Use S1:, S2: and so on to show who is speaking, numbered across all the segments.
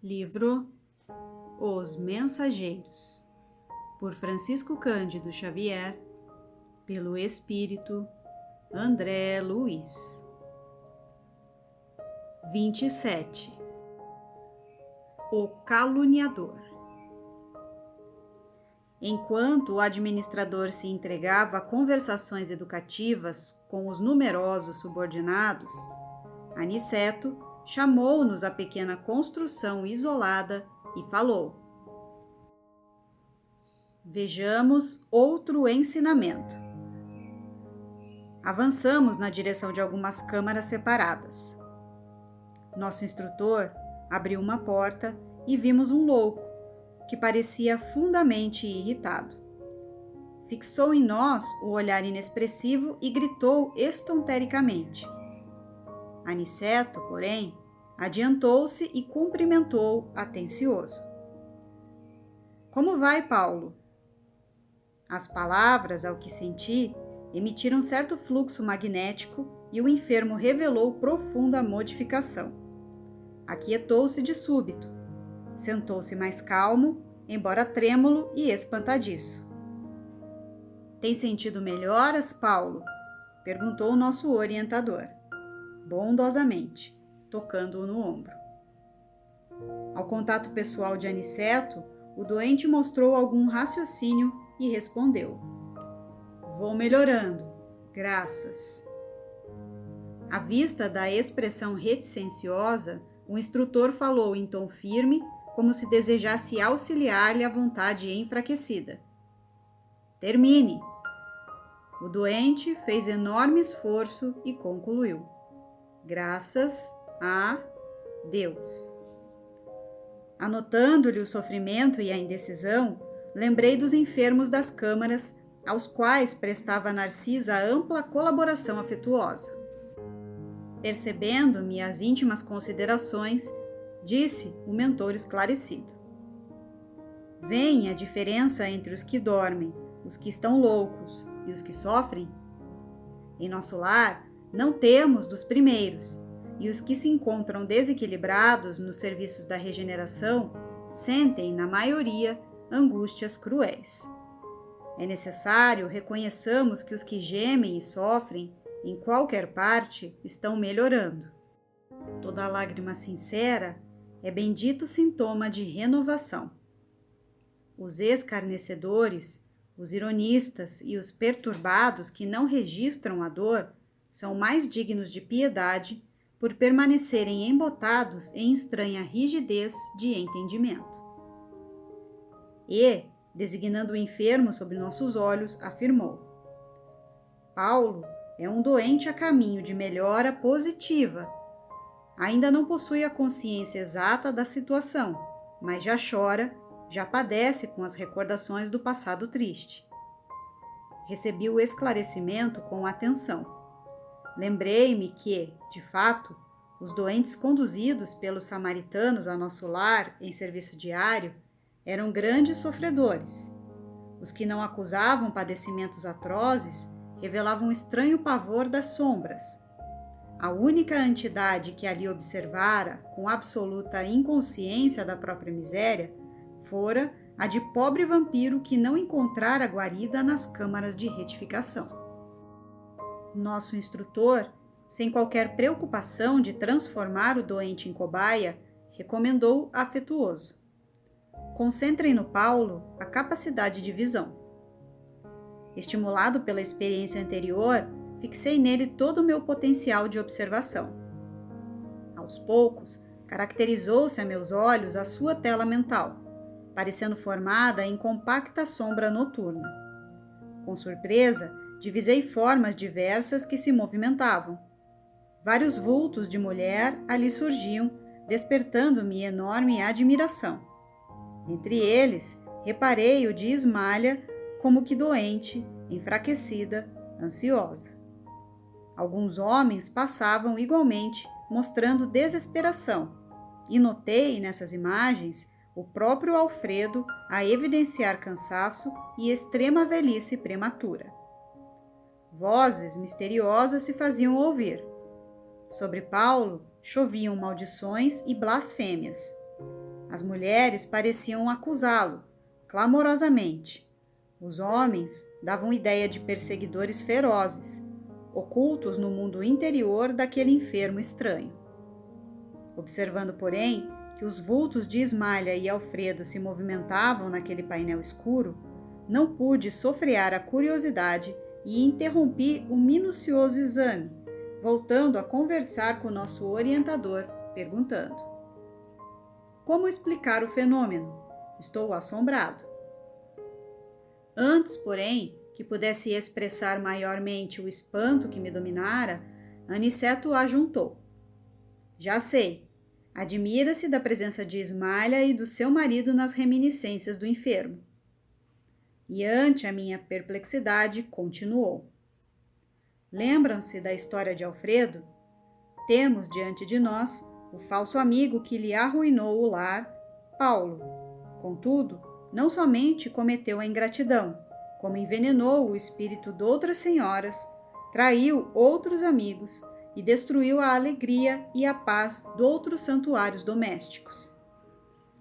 S1: Livro Os Mensageiros, por Francisco Cândido Xavier, pelo Espírito André Luiz. 27. O caluniador. Enquanto o administrador se entregava a conversações educativas com os numerosos subordinados, Aniceto chamou-nos à pequena construção isolada e falou: Vejamos outro ensinamento. Avançamos na direção de algumas câmaras separadas. Nosso instrutor abriu uma porta e vimos um louco, que parecia fundamente irritado. Fixou em nós o olhar inexpressivo e gritou estontericamente. Aniceto, porém, adiantou-se e cumprimentou atencioso. Como vai, Paulo? As palavras, ao que senti, emitiram certo fluxo magnético e o enfermo revelou profunda modificação. Aquietou-se de súbito. Sentou-se mais calmo, embora trêmulo e espantadiço. Tem sentido melhoras, Paulo? Perguntou o nosso orientador, bondosamente, tocando-o no ombro. Ao contato pessoal de Aniceto, o doente mostrou algum raciocínio e respondeu: Vou melhorando, graças. À vista da expressão reticenciosa, o instrutor falou em tom firme, como se desejasse auxiliar-lhe a vontade enfraquecida. Termine. O doente fez enorme esforço e concluiu: Graças a Deus. Anotando-lhe o sofrimento e a indecisão, lembrei dos enfermos das câmaras, aos quais prestava Narcisa ampla colaboração afetuosa. Percebendo-me as íntimas considerações, disse o mentor esclarecido: Vêem a diferença entre os que dormem, os que estão loucos e os que sofrem? Em nosso lar, não temos dos primeiros, e os que se encontram desequilibrados nos serviços da regeneração sentem, na maioria, angústias cruéis. É necessário reconheçamos que os que gemem e sofrem, em qualquer parte, estão melhorando. Toda lágrima sincera é bendito sintoma de renovação. Os escarnecedores, os ironistas e os perturbados que não registram a dor são mais dignos de piedade por permanecerem embotados em estranha rigidez de entendimento. E, designando o enfermo sob nossos olhos, afirmou: Paulo é um doente a caminho de melhora positiva. Ainda não possui a consciência exata da situação, mas já chora, já padece com as recordações do passado triste. Recebi o esclarecimento com atenção. Lembrei-me que, de fato, os doentes conduzidos pelos samaritanos a nosso lar em serviço diário eram grandes sofredores. Os que não acusavam padecimentos atrozes revelavam estranho pavor das sombras. A única entidade que ali observara, com absoluta inconsciência da própria miséria, fora a de pobre vampiro que não encontrara guarida nas câmaras de retificação. Nosso instrutor, sem qualquer preocupação de transformar o doente em cobaia, recomendou afetuoso: Concentrem no Paulo a capacidade de visão. Estimulado pela experiência anterior, fixei nele todo o meu potencial de observação. Aos poucos, caracterizou-se a meus olhos a sua tela mental, parecendo formada em compacta sombra noturna. Com surpresa, divisei formas diversas que se movimentavam. Vários vultos de mulher ali surgiam, despertando-me enorme admiração. Entre eles, reparei o de Ismalha, como que doente, enfraquecida, ansiosa. Alguns homens passavam igualmente, mostrando desesperação, e notei nessas imagens o próprio Alfredo a evidenciar cansaço e extrema velhice prematura. Vozes misteriosas se faziam ouvir. Sobre Paulo choviam maldições e blasfêmias. As mulheres pareciam acusá-lo, clamorosamente. Os homens davam ideia de perseguidores ferozes, ocultos no mundo interior daquele enfermo estranho. Observando, porém, que os vultos de Ismalha e Alfredo se movimentavam naquele painel escuro, não pude sofrear a curiosidade e interrompi o minucioso exame, voltando a conversar com nosso orientador, perguntando: como explicar o fenômeno? Estou assombrado. Antes, porém, que pudesse expressar maiormente o espanto que me dominara, Aniceto ajuntou: já sei. Admira-se da presença de Ismalha e do seu marido nas reminiscências do enfermo. E ante a minha perplexidade, continuou: lembram-se da história de Alfredo? Temos diante de nós o falso amigo que lhe arruinou o lar, Paulo. Contudo, não somente cometeu a ingratidão, como envenenou o espírito de outras senhoras, traiu outros amigos e destruiu a alegria e a paz de outros santuários domésticos.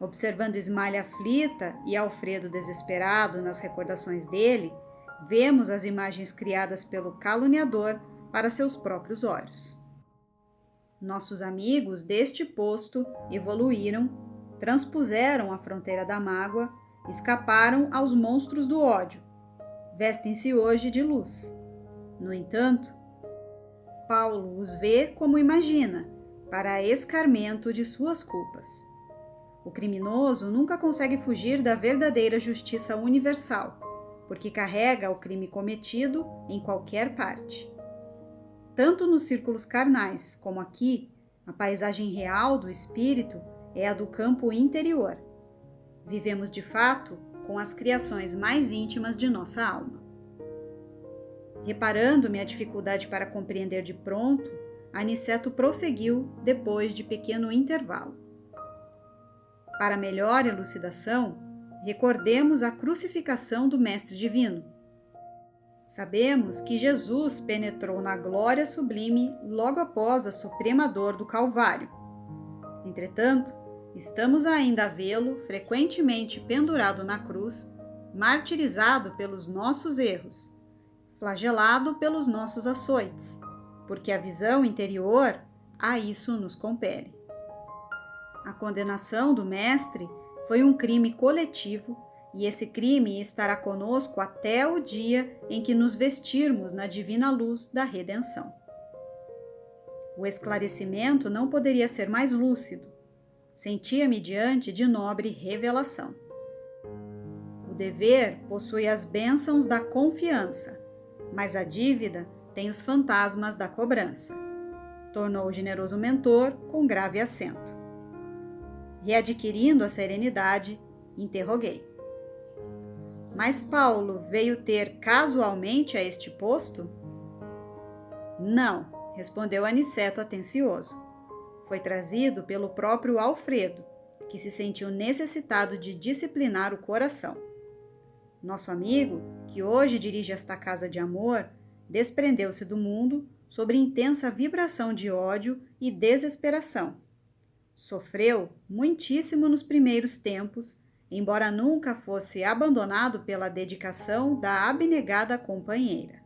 S1: Observando Ismalha aflita e Alfredo desesperado nas recordações dele, vemos as imagens criadas pelo caluniador para seus próprios olhos. Nossos amigos deste posto evoluíram, transpuseram a fronteira da mágoa, escaparam aos monstros do ódio. Vestem-se hoje de luz. No entanto, Paulo os vê como imagina, para escarmento de suas culpas. O criminoso nunca consegue fugir da verdadeira justiça universal, porque carrega o crime cometido em qualquer parte. Tanto nos círculos carnais como aqui, a paisagem real do espírito é a do campo interior. Vivemos de fato com as criações mais íntimas de nossa alma. Reparando minha dificuldade para compreender de pronto, Aniceto prosseguiu depois de pequeno intervalo. Para melhor elucidação, recordemos a crucificação do Mestre Divino. Sabemos que Jesus penetrou na glória sublime logo após a suprema dor do Calvário. Entretanto, estamos ainda a vê-lo frequentemente pendurado na cruz, martirizado pelos nossos erros, flagelado pelos nossos açoites, porque a visão interior a isso nos compele. A condenação do Mestre foi um crime coletivo e esse crime estará conosco até o dia em que nos vestirmos na divina luz da redenção. O esclarecimento não poderia ser mais lúcido. Sentia-me diante de nobre revelação. O dever possui as bênçãos da confiança, mas a dívida tem os fantasmas da cobrança, tornou o generoso mentor com grave acento. Readquirindo a serenidade, interroguei: mas Paulo veio ter casualmente a este posto? Não, respondeu Aniceto atencioso. Foi trazido pelo próprio Alfredo, que se sentiu necessitado de disciplinar o coração. Nosso amigo, que hoje dirige esta casa de amor, desprendeu-se do mundo sob intensa vibração de ódio e desesperação. Sofreu muitíssimo nos primeiros tempos, embora nunca fosse abandonado pela dedicação da abnegada companheira.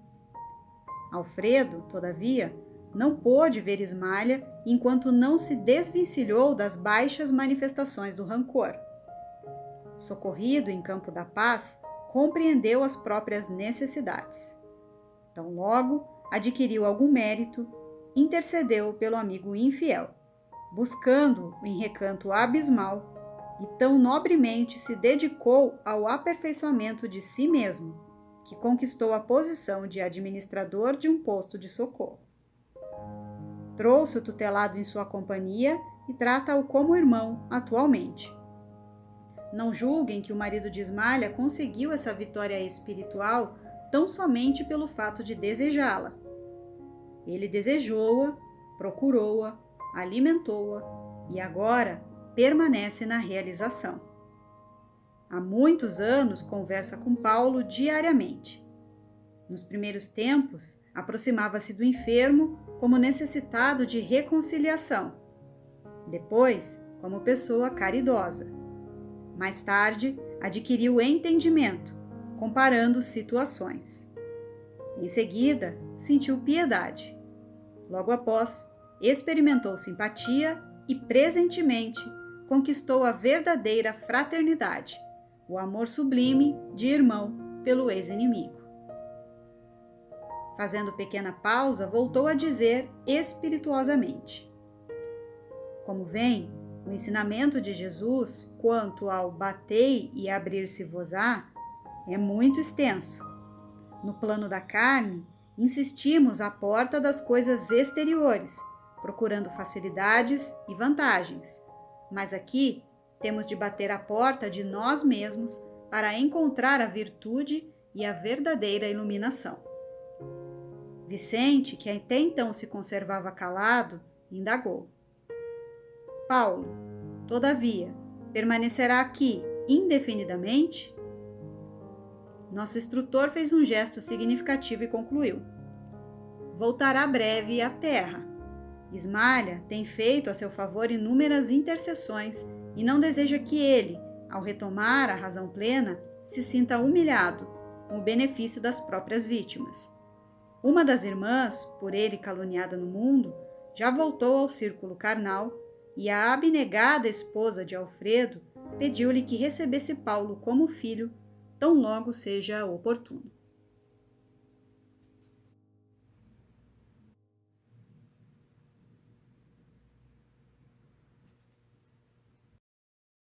S1: Alfredo, todavia, não pôde ver Ismalha enquanto não se desvencilhou das baixas manifestações do rancor. Socorrido em campo da paz, compreendeu as próprias necessidades. Tão logo adquiriu algum mérito, intercedeu pelo amigo infiel, buscando-o em recanto abismal, e tão nobremente se dedicou ao aperfeiçoamento de si mesmo, que conquistou a posição de administrador de um posto de socorro. Trouxe o tutelado em sua companhia e trata-o como irmão atualmente. Não julguem que o marido de Ismalha conseguiu essa vitória espiritual tão somente pelo fato de desejá-la. Ele desejou-a, procurou-a, alimentou-a e agora permanece na realização. Há muitos anos conversa com Paulo diariamente. Nos primeiros tempos, aproximava-se do enfermo como necessitado de reconciliação. Depois, como pessoa caridosa, Mais tarde, adquiriu entendimento, comparando situações. Em seguida, sentiu piedade. Logo após, experimentou simpatia e, presentemente, conquistou a verdadeira fraternidade, o amor sublime de irmão pelo ex-inimigo. Fazendo pequena pausa, voltou a dizer espirituosamente: como vem, o ensinamento de Jesus quanto ao batei e abrir-se-vos-á é muito extenso. No plano da carne, insistimos à porta das coisas exteriores, procurando facilidades e vantagens. Mas aqui temos de bater a porta de nós mesmos para encontrar a virtude e a verdadeira iluminação. Vicente, que até então se conservava calado, indagou: Paulo, todavia, permanecerá aqui indefinidamente? Nosso instrutor fez um gesto significativo e concluiu: voltará breve à terra. Ismalha tem feito a seu favor inúmeras intercessões e não deseja que ele, ao retomar a razão plena, se sinta humilhado com o benefício das próprias vítimas. Uma das irmãs, por ele caluniada no mundo, já voltou ao círculo carnal e a abnegada esposa de Alfredo pediu-lhe que recebesse Paulo como filho, tão logo seja oportuno.